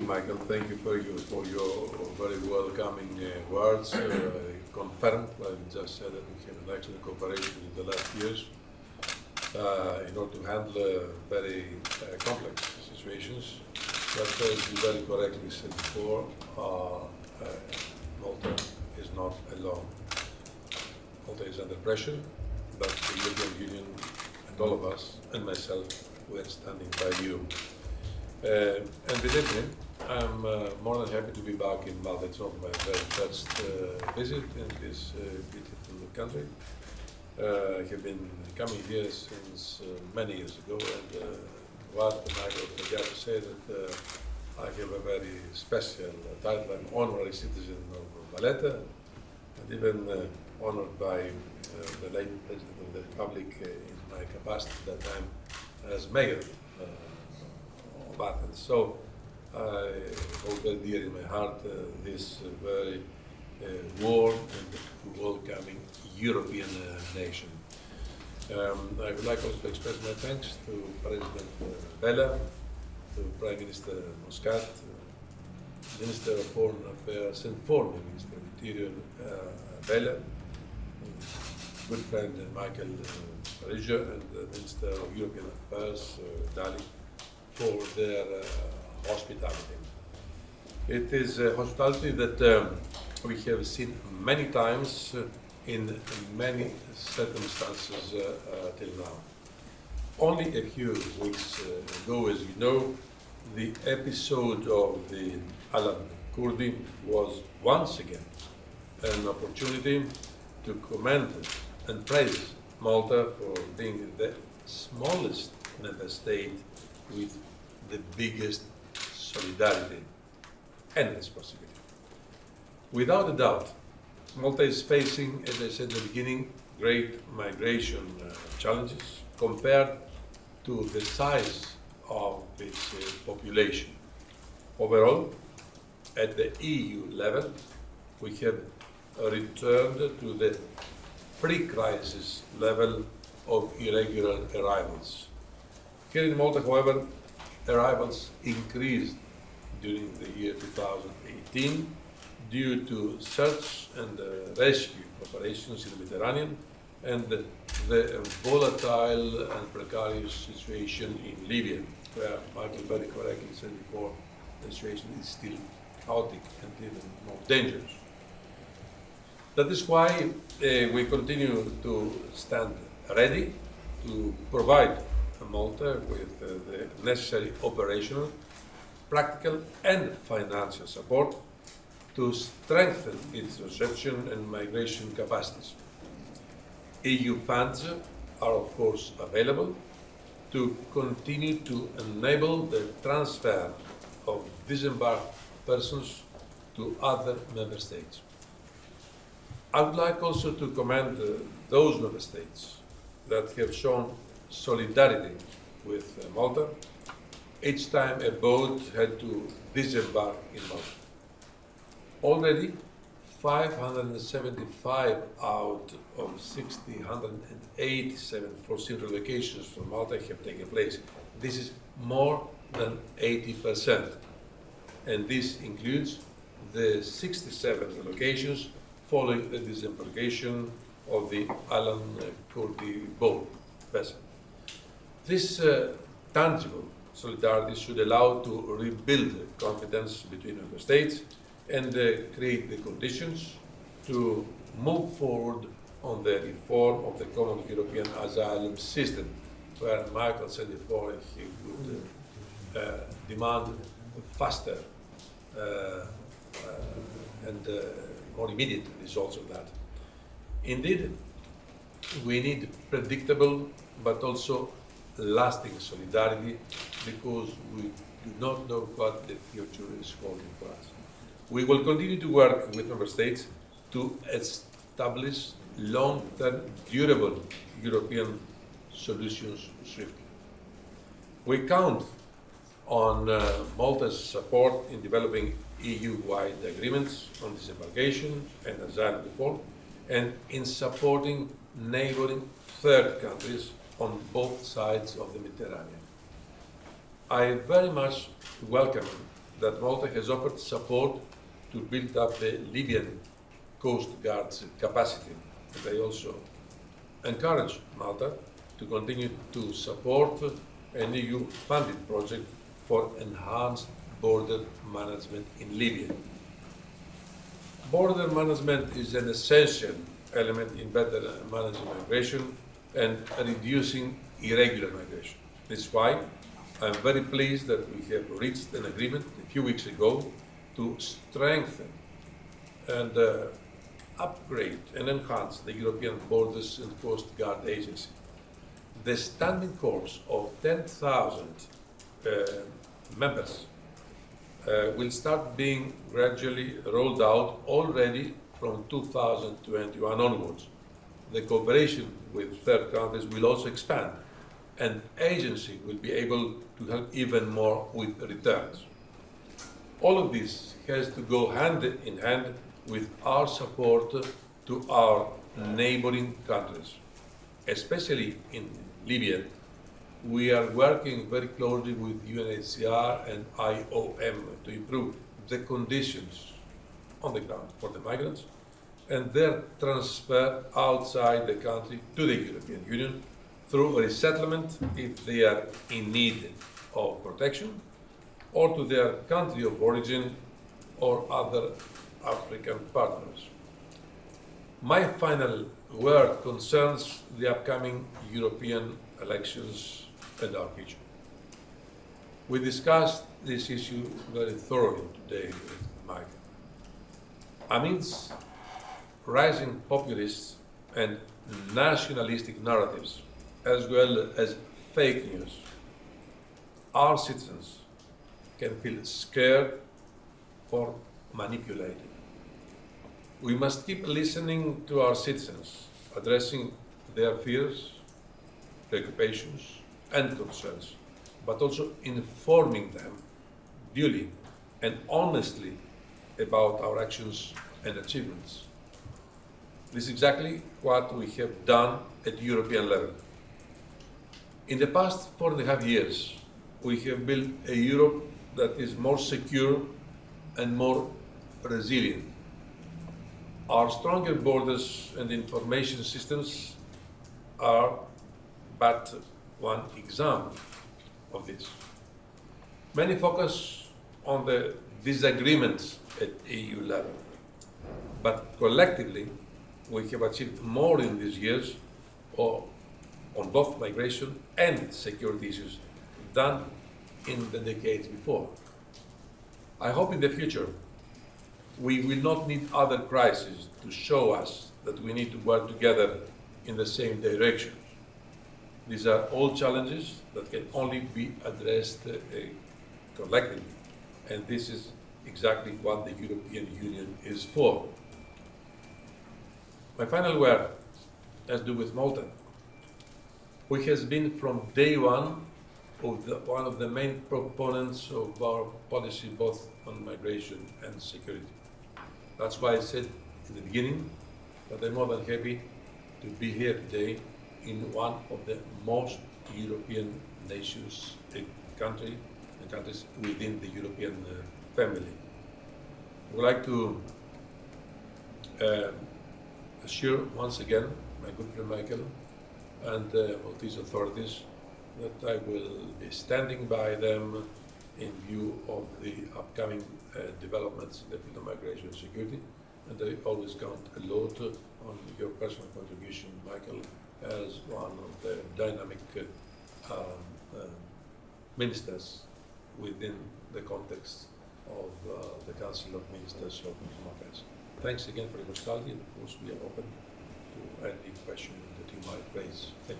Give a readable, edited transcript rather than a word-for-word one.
Michael, thank you for your very welcoming words. Confirmed what you just said, that we have an excellent cooperation in the last years in order to handle very complex situations. But as you very correctly said before, Malta is not alone. Malta is under pressure, but the European Union and all of us, and myself, we are standing by you. And believe me, I'm more than happy to be back in Malta. It's not my very first visit in this beautiful country. I have been coming here since many years ago, and what Michael forgot to say that I have a very special title. I'm honorary citizen of Valletta, and even honored by the late President of the Republic in my capacity at that time as mayor of Athens. So I hold very dear in my heart this very warm and welcoming European nation. I would like also to express my thanks to President Vella, to Prime Minister Muscat, Minister of Foreign Affairs and former Minister of Interior Vella, good friend Michael Farrugia, and the Minister of European Affairs Dali, for their hospitality. It is a hospitality that we have seen many times in many circumstances till now. Only a few weeks ago, as you know, the episode of the Alan Kurdi was once again an opportunity to commend and praise Malta for being the smallest member state with the biggest solidarity and responsibility. Without a doubt, Malta is facing, as I said at the beginning, great migration challenges compared to the size of its population. Overall, at the EU level, we have returned to the pre-crisis level of irregular arrivals. Here in Malta, however, arrivals increased during the year 2018 due to search and rescue operations in the Mediterranean and the volatile and precarious situation in Libya, where Michael very correctly said before, the situation is still chaotic and even more dangerous. That is why we continue to stand ready to provide Malta with the necessary operational, practical and financial support to strengthen its reception and migration capacities. EU funds are of course available to continue to enable the transfer of disembarked persons to other member states. I would like also to commend those member states that have shown solidarity with Malta each time a boat had to disembark in Malta. Already, 575 out of 187 foreseen relocations from Malta have taken place. This is more than 80%. And this includes the 67 relocations following the disembarkation of the Alan Kurdi boat vessel. This tangible solidarity should allow to rebuild confidence between member states and create the conditions to move forward on the reform of the common European asylum system, where Michael said before he would demand faster and more immediate results of that. Indeed, we need predictable but also lasting solidarity, because we do not know what the future is holding for us. We will continue to work with member states to establish long-term, durable European solutions swiftly. We count on Malta's support in developing EU-wide agreements on disembarkation and asylum reform, and in supporting neighboring third countries on both sides of the Mediterranean. I very much welcome that Malta has offered support to build up the Libyan Coast Guard's capacity. And I also encourage Malta to continue to support an EU-funded project for enhanced border management in Libya. Border management is an essential element in better managing migration and reducing irregular migration. This is why I'm very pleased that we have reached an agreement a few weeks ago to strengthen and upgrade and enhance the European Borders and Coast Guard Agency. The standing corps of 10,000 members will start being gradually rolled out already from 2021 onwards. The cooperation with third countries will also expand, and agency will be able to help even more with returns. All of this has to go hand in hand with our support to our neighboring countries, especially in Libya. We are working very closely with UNHCR and IOM to improve the conditions on the ground for the migrants and their transfer outside the country to the European Union through resettlement if they are in need of protection, or to their country of origin or other African partners. My final word concerns the upcoming European elections and our future. We discussed this issue very thoroughly today with Mike. Amidst rising populist and nationalistic narratives, as well as fake news, our citizens can feel scared or manipulated. We must keep listening to our citizens, addressing their fears, preoccupations, and concerns, but also informing them duly and honestly about our actions and achievements. This is exactly what we have done at European level. In the past 4.5 years, we have built a Europe that is more secure and more resilient. Our stronger borders and information systems are but one example of this. Many focus on the disagreements at EU level, but collectively we have achieved more in these years on both migration and security issues than in the decades before. I hope in the future we will not need other crises to show us that we need to work together in the same direction. These are all challenges that can only be addressed collectively, and this is exactly what the European Union is for. My final word has to do with Malta, which has been from day one one of the main proponents of our policy both on migration and security. That's why I said in the beginning that I'm more than happy to be here today in one of the most European nations, countries within the European family. I would like to assure once again my good friend Michael and the Maltese authorities that I will be standing by them in view of the upcoming developments in the field of migration and security, and I always count a lot on your personal contribution, Michael, as one of the dynamic ministers within the context of the Council of Ministers of Maltese. Thanks again for your hospitality, and of course we are open to any question that you might raise. Thank you.